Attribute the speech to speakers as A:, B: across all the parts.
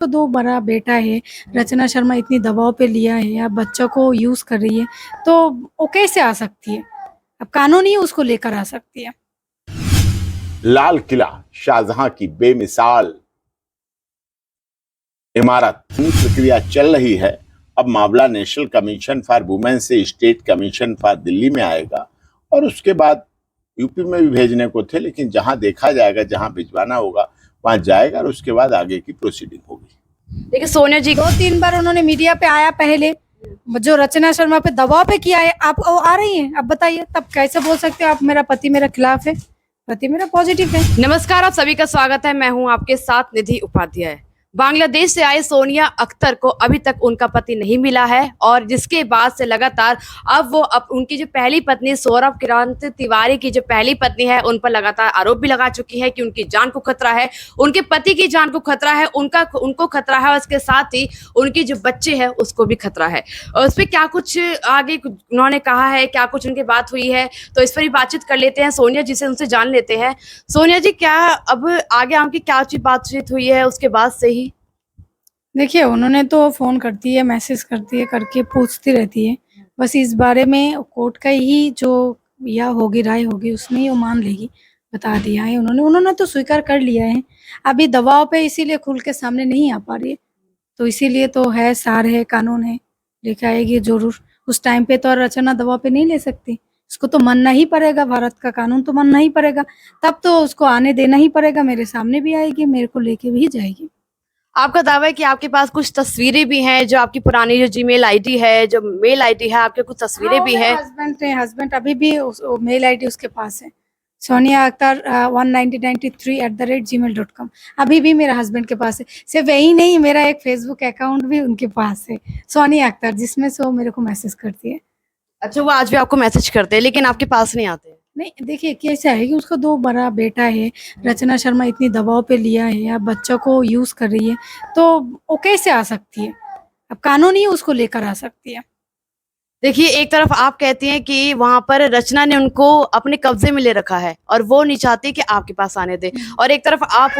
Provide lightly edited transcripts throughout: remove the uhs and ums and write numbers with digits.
A: तो दो बड़ा बेटा है, रचना शर्मा इतनी दबाव पे लिया है, अब बच्चों को यूज कर रही है, तो वो कैसे आ सकती है? अब कानून ही उसको लेकर आ सकती है।
B: लाल किला शाहजहां की बेमिसाल इमारत की प्रक्रिया चल रही है। अब मामला नेशनल कमीशन फॉर वुमेन से स्टेट कमीशन फॉर दिल्ली में आएगा और उसके बाद यूपी में भी भेजने को थे, लेकिन जहां देखा जाएगा, जहां भिजवाना होगा वहां जाएगा और उसके बाद आगे की प्रोसीडिंग होगी।
C: देखिए सोनिया जी
A: 2-3 बार उन्होंने मीडिया पे आया, पहले जो रचना शर्मा पे दबाव पे किया है, आप वो आ रही हैं, अब बताइए तब कैसे बोल सकते हो आप मेरा पति मेरा खिलाफ है? पति मेरा पॉजिटिव है।
C: नमस्कार, आप सभी का स्वागत है। मैं हूं आपके साथ निधि उपाध्याय। बांग्लादेश से आए सोनिया अख्तर को अभी तक उनका पति नहीं मिला है और जिसके बाद से लगातार अब उनकी जो पहली पत्नी सौरभ क्रांति तिवारी की जो पहली पत्नी है उन पर लगातार आरोप भी लगा चुकी है कि उनकी जान को खतरा है, उनके पति की जान को खतरा है, उनको खतरा है और इसके साथ ही उनकी जो बच्चे हैं उसको भी खतरा है। और उस पर क्या कुछ आगे उन्होंने कहा है, क्या कुछ उनकी बात हुई है, तो इस पर ही बातचीत कर लेते हैं सोनिया जी से, उनसे जान लेते हैं। सोनिया जी, क्या अब आगे आपकी क्या बातचीत हुई है उसके बाद से ही?
A: देखिए, उन्होंने तो फोन करती है, मैसेज करती है, करके पूछती रहती है। बस इस बारे में कोर्ट का ही जो या होगी राय होगी उसमें ही वो मान लेगी, बता दिया है उन्होंने तो स्वीकार कर लिया है। अभी दबाव पे इसीलिए खुल के सामने नहीं आ पा रही है, तो इसीलिए तो है, सार है, कानून है, लेके आएगी जरूर। उस टाइम पे तो रचना दबाव पे नहीं ले सकती, उसको तो मानना ही पड़ेगा, भारत का कानून तो मानना ही पड़ेगा, तब तो उसको आने देना ही पड़ेगा। मेरे सामने भी आएगी, मेरे को लेके भी जाएगी।
C: आपका दावा है कि आपके पास कुछ तस्वीरें भी हैं, जो आपकी पुरानी जो जीमेल आईडी है, जो मेल आईडी है, आपके कुछ तस्वीरें भी हैं।
A: हस्बैंड अभी भी मेल आईडी उसके पास है, सोनिया अख्तर 1993@gmail.com। अभी भी मेरा हस्बैंड के पास है। सिर्फ यही नहीं, मेरा एक फेसबुक अकाउंट भी उनके पास है, सोनिया अख्तर, जिसमें से वो मेरे को मैसेज करती है।
C: अच्छा, वो आज भी आपको मैसेज करते हैं लेकिन आपके पास नहीं आते?
A: नहीं, देखिए कैसा है कि उसका दो बड़ा बेटा है, रचना शर्मा इतनी दबाव पे लिया है, अब बच्चों को यूज कर रही है, तो वो कैसे आ सकती है? अब कानून ही उसको लेकर आ सकती है।
C: देखिए, एक तरफ आप कहती हैं कि वहां पर रचना ने उनको अपने कब्जे में ले रखा है और वो नहीं चाहती कि आपके पास आने दे, और एक तरफ आप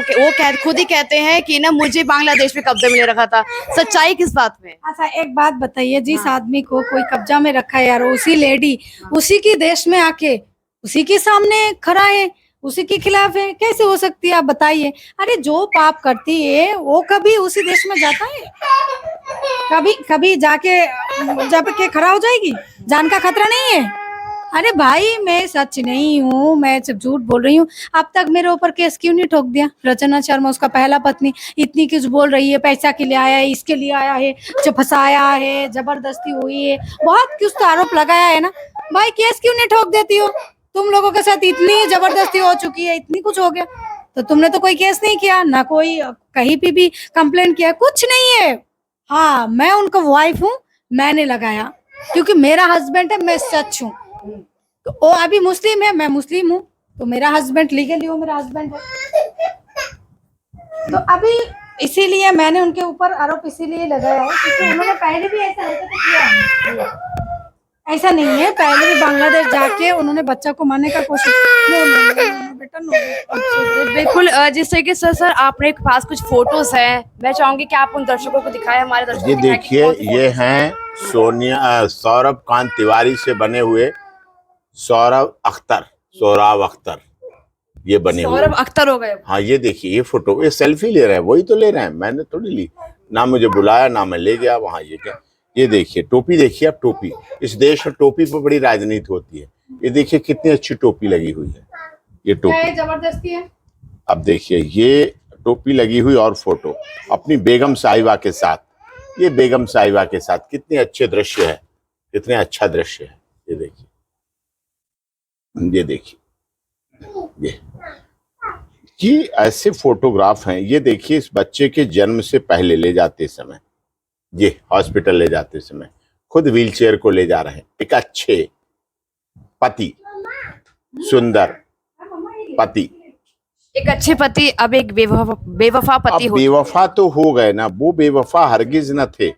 C: खुद ही कहते हैं कि ना मुझे बांग्लादेश में कब्जे में ले रखा था। सच्चाई किस बात में?
A: अच्छा, एक बात बताइए, जिस आदमी को कोई कब्जा में रखा है यार, उसी लेडी उसी की देश में आके उसी के सामने खड़ा है, उसी के खिलाफ है, कैसे हो सकती है? आप बताइए। अरे जो पाप करती है वो कभी उसी देश में जाता है? कभी जाके खड़ा हो जाएगी? जान का खतरा नहीं है? अरे भाई, मैं सच नहीं हूँ, मैं सिर्फ झूठ बोल रही हूँ। अब तक मेरे ऊपर केस क्यों नहीं ठोक दिया? रचना शर्मा उसका पहला पत्नी इतनी कुछ बोल रही है, पैसा के लिए आया है, इसके लिए आया है, जो फंसाया है, जबरदस्ती हुई है, बहुत कुछ तो आरोप लगाया है ना भाई, केस क्यों नहीं ठोक देती हो? तुम लोगों के साथ इतनी जबरदस्ती हो चुकी है, इतनी कुछ हो गया, तो तुमने तो कोई केस नहीं किया ना, कोई कहीं पे भी कंप्लेंट किया, कुछ नहीं है। हाँ, मैं उनका वाइफ हूँ, मैंने लगाया क्योंकि मेरा हस्बैंड है, मैं सच हूँ। तो वो अभी मुस्लिम है, मैं मुस्लिम हूँ, तो मेरा हस्बैंड लीगली वो मेरा हस्बैंड है, तो अभी इसीलिए मैंने उनके ऊपर आरोप इसीलिए लगाया है क्योंकि उन्होंने पहले भी ऐसा किया है। ऐसा नहीं है, पहले भी बांग्लादेश जाके उन्होंने बच्चा को मारने का कोशिश। बेटा
C: बिल्कुल, जिस तरीके से सर आपने पास कुछ फोटोज हैं, मैं चाहूंगी कि आप उन दर्शकों को दिखाएं, हमारे दर्शकों
B: ये देखिए, ये हैं सौरभ कांत तिवारी से बने हुए सौरभ अख्तर ये बने हुए।
C: सौरभ अख्तर हो गए?
B: हाँ, ये देखिए, ये फोटो, ये सेल्फी ले रहे हैं, वही तो ले रहे हैं, मैंने थोड़ी ली, ना मुझे बुलाया ना मैं ले गया वहां। ये क्या, ये देखिए टोपी, देखिए अब टोपी, इस देश में टोपी पर बड़ी राजनीति होती है। ये देखिए कितनी अच्छी टोपी लगी हुई है, ये टोपी
A: जबरदस्ती है।
B: अब देखिए, ये टोपी लगी हुई और फोटो अपनी बेगम साहिबा के साथ, ये बेगम साहिबा के साथ कितने अच्छे दृश्य है, कितने अच्छा दृश्य है। ये देखिए, ये देखिए, ये ऐसे फोटोग्राफ हैं। ये देखिए, इस बच्चे के जन्म से पहले ले जाते समय, ये हॉस्पिटल ले जाते समय खुद व्हीलचेयर को ले जा रहे हैं। एक अच्छे पति, सुंदर पति,
C: एक अच्छे पति अब एक बेवफा पति
B: अब बेवफा तो हो गए ना, वो बेवफा हरगिज न थे,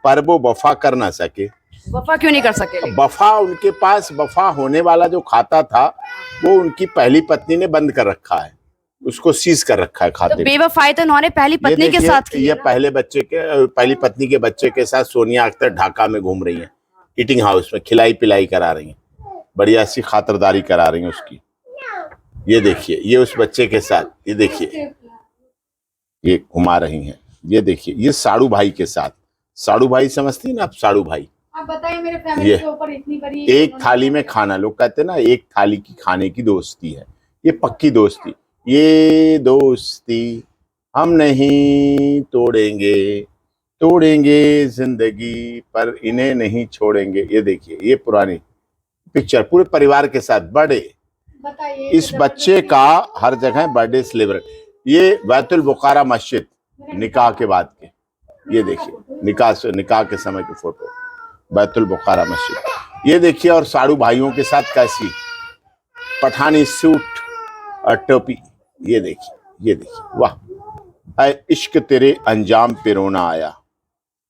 B: पर वो वफा कर ना सके।
C: वफा क्यों नहीं कर सके?
B: वफा उनके पास, वफा होने वाला जो खाता था वो उनकी पहली पत्नी ने बंद कर रखा है। उसको सीज कर रखा है
C: तो
B: खाते।
C: बेवफाई तो उन्होंने पहली
B: ये
C: पत्नी के
B: देखिए,
C: साथ की
B: ये
C: है ना?
B: पहली पत्नी के बच्चे के साथ सोनिया अख्तर ढाका में घूम रही हैं, ईटिंग हाउस में खिलाई पिलाई करा रही हैं, बढ़िया सी खातिरदारी करा रही हैं उसकी। ये देखिए, ये उस बच्चे के साथ, ये देखिए, ये घुमा रही हैं। ये देखिए, ये साड़ू भाई के साथ, साड़ू भाई समझती हैं ना आप, साड़ू भाई।
A: आप बताइए मेरे फैमिली
B: ये
A: के ऊपर इतनी बड़ी
B: एक थाली में खाना, लोग कहते हैं ना एक थाली की खाने की दोस्ती है, ये पक्की दोस्ती। ये दोस्ती हम नहीं तोड़ेंगे, तोड़ेंगे जिंदगी पर इन्हें नहीं छोड़ेंगे। ये देखिए, ये पुरानी पिक्चर पूरे परिवार के साथ बर्थडे,
A: बताइए
B: इस बच्चे का हर जगह बर्थडे सेलिब्रेट। ये बैतुल बुखारा मस्जिद निकाह के बाद के, ये देखिए निकाह के समय की फोटो, बैतुल बुखारा मस्जिद। ये देखिए, और साड़ू भाइयों के साथ कैसी पठानी सूट और टोपी। ये देखिए, वाह, ऐ इश्क तेरे अंजाम पे रोना आया।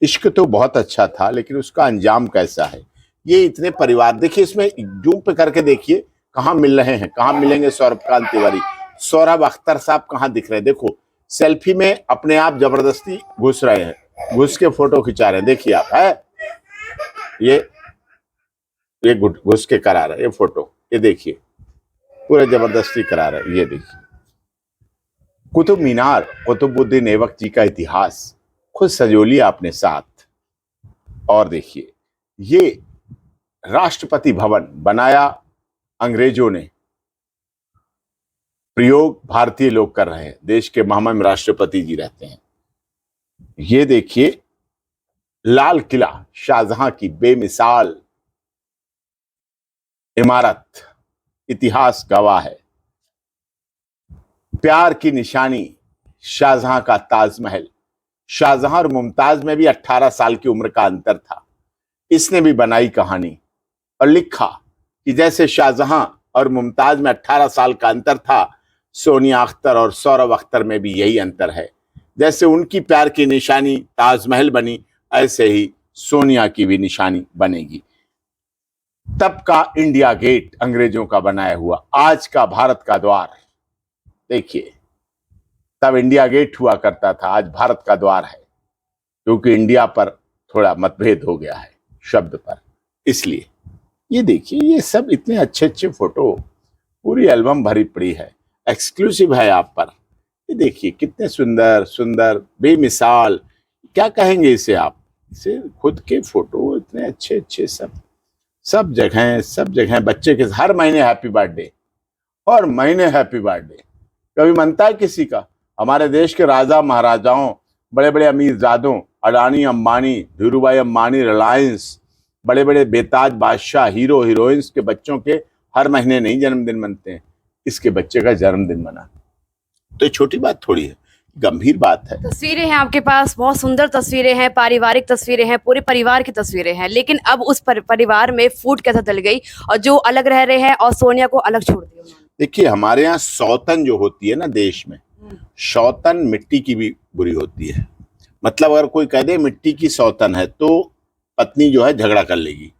B: इश्क तो बहुत अच्छा था, लेकिन उसका अंजाम कैसा है। ये इतने परिवार देखिए, इसमें जूम पे करके देखिए कहाँ मिल रहे हैं, कहाँ मिलेंगे सौरभ तिवारी, सौरभ अख्तर साहब कहाँ दिख रहे हैं। देखो सेल्फी में अपने आप जबरदस्ती घुस रहे हैं, घुस के फोटो खिंचा रहे हैं। देखिए आप, है ये घुस के करा रहे हैं ये फोटो। ये देखिए, पूरे जबरदस्ती करा रहे हैं। ये देखिए, कुतुब मीनार, कुतुबुद्दीन ऐबक जी का इतिहास खुद सजोली आपने साथ। और देखिए, ये राष्ट्रपति भवन बनाया अंग्रेजों ने, प्रयोग भारतीय लोग कर रहे हैं, देश के महामहिम राष्ट्रपति जी रहते हैं। ये देखिए, लाल किला, शाहजहां की बेमिसाल इमारत, इतिहास गवाह है। प्यार की निशानी, शाहजहां का ताजमहल। शाहजहां और मुमताज में भी 18 साल की उम्र का अंतर था। इसने भी बनाई कहानी और लिखा कि जैसे शाहजहां और मुमताज में 18 साल का अंतर था, सोनिया अख्तर और सौरभ अख्तर में भी यही अंतर है। जैसे उनकी प्यार की निशानी ताजमहल बनी, ऐसे ही सोनिया की भी निशानी बनेगी। तब का इंडिया गेट अंग्रेजों का बनाया हुआ, आज का भारत का द्वार। देखिए, तब इंडिया गेट हुआ करता था, आज भारत का द्वार है, क्योंकि इंडिया पर थोड़ा मतभेद हो गया है शब्द पर, इसलिए। ये देखिए, ये सब इतने अच्छे अच्छे फोटो, पूरी एल्बम भरी पड़ी है, एक्सक्लूसिव है आप पर। ये देखिए, कितने सुंदर सुंदर बेमिसाल, क्या कहेंगे इसे आप, इसे खुद के फोटो इतने अच्छे अच्छे, सब जगह बच्चे के हर महीने हैप्पी बर्थडे, और महीने हैप्पी बर्थडे कभी मनता है किसी का। हमारे देश के राजा महाराजाओं, बड़े बड़े अमीरजादों, अडानी अंबानी, धीरूभाई अंबानी, रिलायंस, बड़े बड़े बेताज बादशाह, हीरो हीरोइंस के बच्चों के हर महीने नहीं जन्मदिन मनते हैं, इसके बच्चे का जन्मदिन मना, तो ये छोटी बात थोड़ी है, गंभीर बात है।
C: तस्वीरें हैं आपके पास, बहुत सुंदर तस्वीरें हैं, पारिवारिक तस्वीरें हैं, पूरे परिवार की तस्वीरें हैं, लेकिन अब उस परिवार में फूट कैसे डल गई, और जो अलग रह रहे हैं और सोनिया को अलग छोड़ दिया उन्होंने।
B: देखिए, हमारे यहाँ सौतन जो होती है ना देश में, सौतन मिट्टी की भी बुरी होती है। मतलब अगर कोई कह दे मिट्टी की सौतन है, तो पत्नी जो है झगड़ा कर लेगी।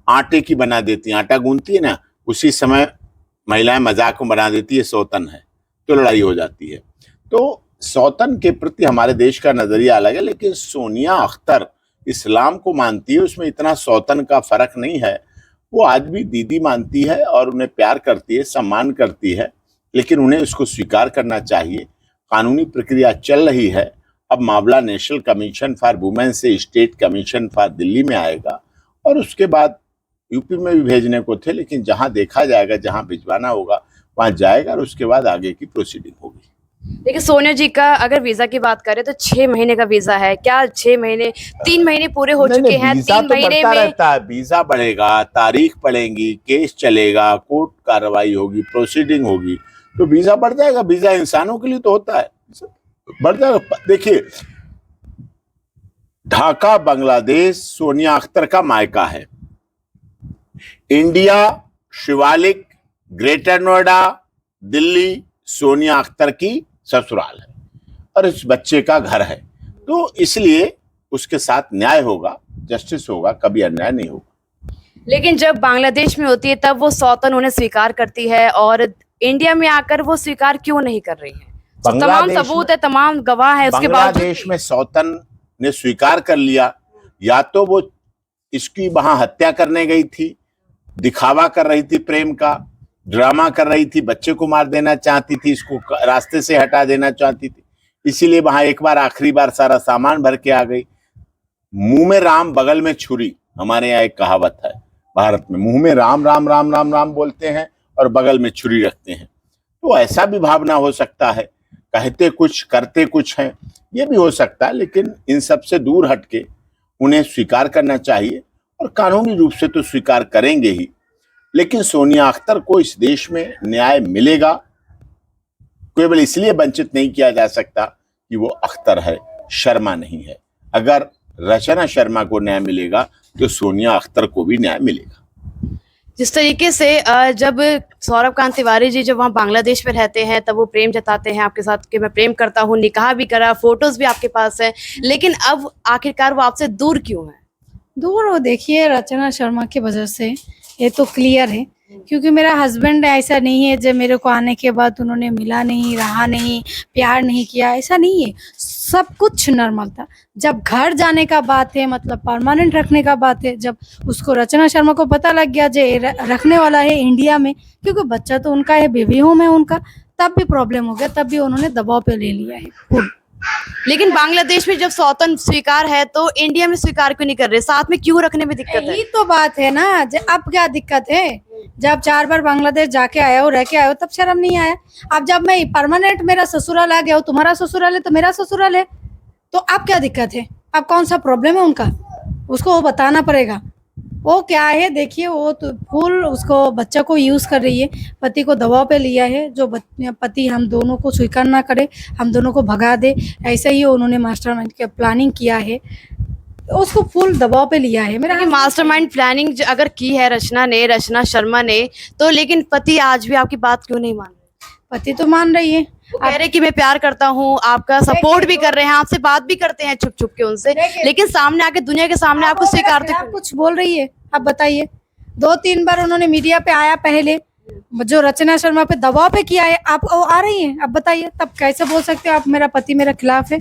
B: आटे की बना देती है, आटा गूंथती है ना, उसी समय महिलाएं मजाक में बना देती है सौतन है, तो लड़ाई हो जाती है। तो सौतन के प्रति हमारे देश का नजरिया अलग है, लेकिन सोनिया अख्तर इस्लाम को मानती है, उसमें इतना सौतन का फर्क नहीं है। वो आज भी दीदी मानती है और उन्हें प्यार करती है, सम्मान करती है, लेकिन उन्हें उसको स्वीकार करना चाहिए। कानूनी प्रक्रिया चल रही है, अब मामला नेशनल कमीशन फॉर वुमेन से स्टेट कमीशन फॉर दिल्ली में आएगा, और उसके बाद यूपी में भी भेजने को थे, लेकिन जहां देखा जाएगा, जहां भिजवाना होगा वहां जाएगा, और उसके बाद आगे की प्रोसीडिंग होगी।
C: देखिए, सोनिया जी का अगर वीजा की बात करें तो 6 महीने का वीजा है, क्या 6 महीने, 3 महीने पूरे हो चुके हैं,
B: वीजा
C: 3
B: तो
C: महीने
B: बढ़ता
C: में
B: रहता है, वीजा बढ़ेगा, तारीख पड़ेगी, केस चलेगा, कोर्ट कार्रवाई होगी, प्रोसीडिंग होगी, तो वीजा बढ़ जाएगा। वीजा इंसानों के लिए तो होता है, बढ़ जाएगा। देखिए, ढाका बांग्लादेश सोनिया अख्तर का मायका है, इंडिया शिवालिक ग्रेटर नोएडा दिल्ली सोनिया अख्तर की ससुराल है, और इस बच्चे का घर है, तो इसलिए उसके साथ न्याय होगा, जस्टिस होगा, कभी अन्याय नहीं होगा।
C: लेकिन जब बांग्लादेश में होती है तब वो सौतन उन्हें स्वीकार करती है और इंडिया में आकर वो स्वीकार क्यों नहीं कर रही है? तो तमाम
B: बांग्लादेश
C: सबूत है, तमाम गवाह है, उसके बावजूद
B: बांग्लादेश में सौतन ने स्वीकार कर लिया, या तो वो इसकी वहां हत्या करने गई थी, दिखावा कर रही थी, प्रेम का ड्रामा कर रही थी, बच्चे को मार देना चाहती थी, इसको रास्ते से हटा देना चाहती थी, इसीलिए वहां एक बार आखिरी बार सारा सामान भर के आ गई। मुंह में राम बगल में छुरी, हमारे यहाँ एक कहावत है भारत में, मुंह में राम राम राम राम राम बोलते हैं और बगल में छुरी रखते हैं। तो ऐसा भी भावना हो सकता है, कहते कुछ करते कुछ हैं, ये भी हो सकता है, लेकिन इन सब से दूर हटके उन्हें स्वीकार करना चाहिए और कानूनी रूप से तो स्वीकार करेंगे ही। लेकिन सोनिया अख्तर को इस देश में न्याय मिलेगा, केवल इसलिए वंचित नहीं किया जा सकता कि वो अख्तर है, शर्मा नहीं है। अगर रचना शर्मा को न्याय मिलेगा तो सोनिया अख्तर को भी न्याय मिलेगा।
C: जिस तरीके से जब सौरभ कांत तिवारी जी जब वहाँ बांग्लादेश में रहते हैं तब वो प्रेम जताते हैं आपके साथ कि मैं प्रेम करता हूँ, निकाह भी करा, फोटोज भी आपके पास है, लेकिन अब आखिरकार वो आपसे दूर क्यों है?
A: दूर हो, देखिए रचना शर्मा की वजह से ये तो क्लियर है, क्योंकि मेरा हस्बैंड ऐसा नहीं है जब मेरे को आने के बाद उन्होंने मिला नहीं, रहा नहीं, प्यार नहीं किया, ऐसा नहीं है, सब कुछ नॉर्मल था। जब घर जाने का बात है, मतलब परमानेंट रखने का बात है, जब उसको रचना शर्मा को पता लग गया जो रखने वाला है इंडिया में, क्योंकि बच्चा तो उनका है, बेबी होम है उनका, तब भी प्रॉब्लम हो गया, तब भी उन्होंने दबाव पे ले लिया है खुद।
C: लेकिन बांग्लादेश में जब सौतन स्वीकार है तो इंडिया में स्वीकार क्यों नहीं कर रहे? साथ में क्यों रखने में दिक्कत है?
A: यही तो बात है ना, अब क्या दिक्कत है? जब 4 बार बांग्लादेश जाके आया हो, रह के आया हो, तब शर्म नहीं आया? अब जब मैं परमानेंट मेरा ससुराल आ गया हो, तुम्हारा ससुराल है तो मेरा ससुराल है, तो अब क्या दिक्कत है? अब कौन सा प्रॉब्लम है उनका? उसको वो बताना पड़ेगा वो क्या है। देखिए वो तो फुल उसको बच्चा को यूज कर रही है, पति को दबाव पे लिया है, जो पति हम दोनों को स्वीकार ना करे, हम दोनों को भगा दे, ऐसा ही उन्होंने मास्टरमाइंड की प्लानिंग किया है, उसको फुल दबाव पे लिया है। मेरा
C: मास्टरमाइंड प्लानिंग अगर की है रचना शर्मा ने, तो लेकिन पति आज भी आपकी बात क्यों नहीं मान रहे?
A: पति तो मान रही है,
C: वो कह रहे कि मैं प्यार करता हूँ, आपका सपोर्ट भी कर रहे हैं, आपसे बात भी करते हैं छुप छुप के उनसे, लेकिन सामने आके दुनिया के सामने आपको स्वीकारते
A: आप कुछ बोल रही है? आप बताइए, 2-3 बार उन्होंने मीडिया पे आया, पहले जो रचना शर्मा पे दबाव पे किया है, आप वो आ रही हैं, अब बताइए तब कैसे बोल सकते हो आप मेरा पति मेरे खिलाफ है?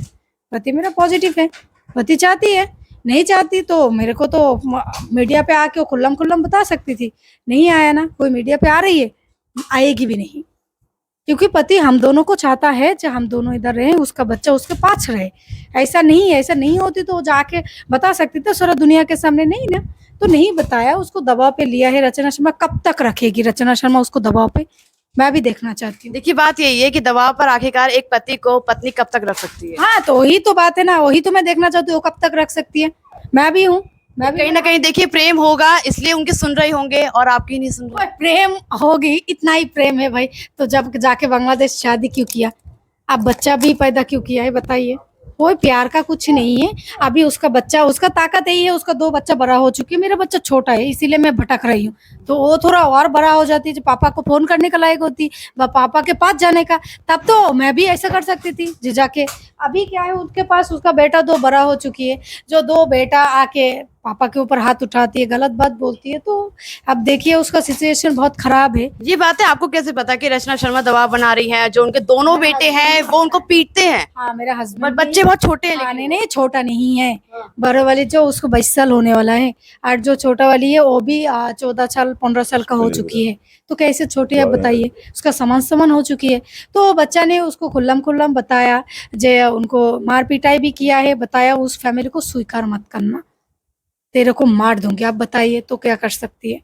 A: पति मेरा पॉजिटिव है, पति चाहती है, नहीं चाहती तो मेरे को तो मीडिया पे आके खुल्लम खुल्लम बता सकती थी, नहीं आया ना, कोई मीडिया पे आ रही है, आएगी भी नहीं, क्योंकि पति हम दोनों को चाहता है जो हम दोनों इधर रहे, उसका बच्चा उसके पास रहे। ऐसा नहीं है, ऐसा नहीं होती तो जाके बता सकती थी सारा दुनिया के सामने, नहीं ना, तो नहीं बताया, उसको दबाव पे लिया है। रचना शर्मा कब तक रखेगी रचना शर्मा उसको दबाव पे, मैं भी देखना चाहती हूँ।
C: देखिए बात यही है कि दबाव पर आखिरकार एक पति को पत्नी कब तक रख सकती है?
A: हाँ, तो वही तो बात है ना, वही तो मैं देखना चाहती हूँ, कब तक रख सकती है। मैं भी हूँ, मैं भी
C: कहीं ना कहीं देखिए प्रेम होगा इसलिए उनके सुन रहे होंगे और आपकी नहीं सुन रहे।
A: प्रेम होगी, इतना ही प्रेम है भाई, तो जब जाके बांग्लादेश शादी क्यों किया, अब बच्चा भी पैदा क्यों किया है बताइए? कोई प्यार का कुछ नहीं है। अभी उसका बच्चा, उसका ताकत यही है, उसका 2 बच्चा बड़ा हो चुकी है, मेरा बच्चा छोटा है, इसीलिए मैं भटक रही हूँ। तो वो थोड़ा और बड़ा हो जाती, जो पापा को फोन करने का लायक होती, पापा के पास जाने का, तब तो मैं भी ऐसा कर सकती थी जी जाके। अभी क्या है, उनके पास उसका बेटा 2 बड़ा हो चुकी है, जो 2 बेटा आके पापा के ऊपर हाथ उठाती है, गलत बात बोलती है, तो अब देखिए उसका सिचुएशन बहुत खराब है।
C: ये बात है, आपको कैसे पता कि रचना शर्मा दबाव बना रही है? जो उनके दोनों बेटे हैं वो उनको पीटते हैं।
A: हाँ, मेरा हस्बैंड,
C: बच्चे बहुत छोटे हैं।
A: नहीं नहीं, छोटा नहीं है, बड़े वाली जो उसको 22 साल होने वाला है, और जो छोटा वाली है वो भी 14 साल 15 साल का हो चुकी है, तो कैसे छोटी है बताइए? उसका समान हो चुकी है। तो बच्चा ने उसको खुल्लम खुल्लम बताया, जो उनको मार पिटाई भी किया है, बताया उस फैमिली को स्वीकार मत करना, तेरे को मार दूंगी। आप बताइए तो क्या कर सकती है?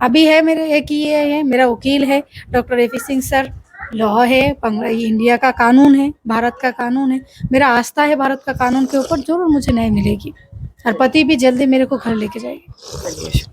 A: अभी है मेरे एक ये है, मेरा वकील है doctor AP Singh sir, law है, इंडिया का कानून है, भारत का कानून है, मेरा आस्था है भारत का कानून के ऊपर, जरूर मुझे न्याय मिलेगी, और पति भी जल्दी मेरे को घर लेके जाएगी।